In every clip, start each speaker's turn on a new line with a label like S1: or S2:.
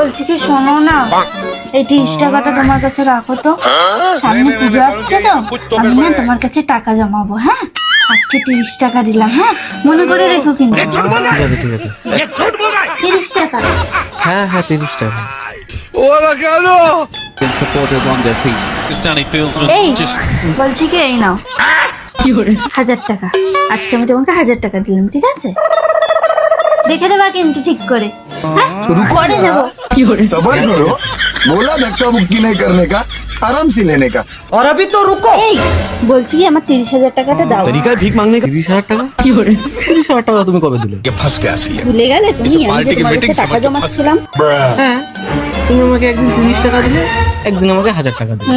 S1: বলছি কি শোনো না, এই 30 টাকাটা তোমার কাছে রাখো তো, সামনে পুজো আসছে তো, আমি না তোমার কাছে টাকা জমাবো। হ্যাঁ, আজকে 30 টাকা দিলাম, হ্যাঁ মনে করে রেখো কিন্তু।
S2: ঠিক আছে
S1: 30 টাকা।
S2: হ্যাঁ 30 টাকা।
S3: supporters on their feet.
S4: Danny Fields was
S1: এই
S4: just
S1: বলছি কি, এই নাও 1000 টাকা। আজকে আমি তোমাকে 1000 টাকা দিলাম, ঠিক আছে? দেখে দেবা কিন্তু ঠিক করে। হ্যাঁ করে দেবো।
S5: सबर करो, बोला धक्का मुक्की नहीं करने का, आराम से लेने का।
S6: और अभी तो रुको।
S1: এই বলছি কি, আমার 30,000 টাকাটা দাও।
S2: তরিকা ভিক মাংনে 30,000 টাকা? 30,000 টাকা তুমি কবে দিলে?
S1: ভুলে গেলে তুমি? আমি যে তোমার কাছে টাকা জমাচ্ছিলাম।
S2: হ্যাঁ, তুমি আমাকে একদিন 30 টাকা দিলে, একদিন আমাকে 1000 টাকা দিলে।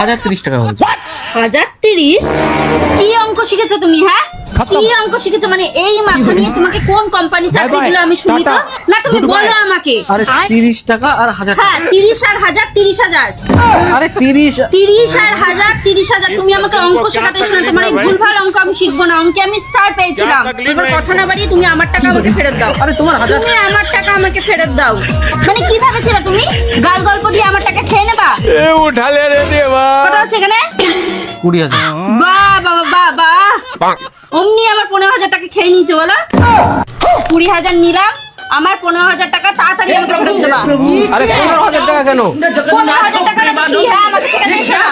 S2: 1030 টাকা হয়েছে।
S1: 1030? কি অঙ্ক শিখেছো তুমি? হ্যাঁ কি অঙ্ক শিখেছো? মানে এই মাথা নিয়ে তোমাকে কোন কোম্পানি চাকরি দিল আমি শুনি তো? না তুমি বলো আমাকে।
S2: আরে 30 টাকা আর 1000 টাকা।
S1: হ্যাঁ 30 আর 1000, 30,000।
S2: আরে 30
S1: 30 আর 1000, 30,000। তুমি আমাকে অঙ্ক শেখাতে এসো না, তোমার এই ভুলভাল অঙ্ক আমি শিখবো না। অঙ্কে আমি স্টার পেয়েছিলাম। এবার কথা না বাড়িয়ে তুমি আমার টাকা আমাকে ফেরত দাও।
S2: আরে তোমার 1000
S1: তুমি আমার টাকা আমাকে ফেরত দাও। মানে কি ভেবেছিলে তুমি গাল গল্প দিয়ে আমার টাকা খেয়ে নেবা? কথা হচ্ছে এখানে
S2: 20,000।
S1: বাহ বাবা বাহ বাহ, অমনি আমার 15,000 টাকা খেয়ে নিয়েছে বলো। 20,000 নিলাম, আমার 15,000 টাকা তাড়াতাড়ি আমাকে ফেরত দেবা।
S2: আরে 15,000 টাকা কেন?
S1: 15,000 টাকা না কি? হ্যাঁ আমাকে শেখাতে এসো না।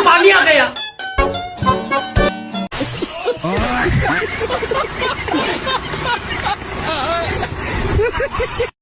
S6: पानी आ गया।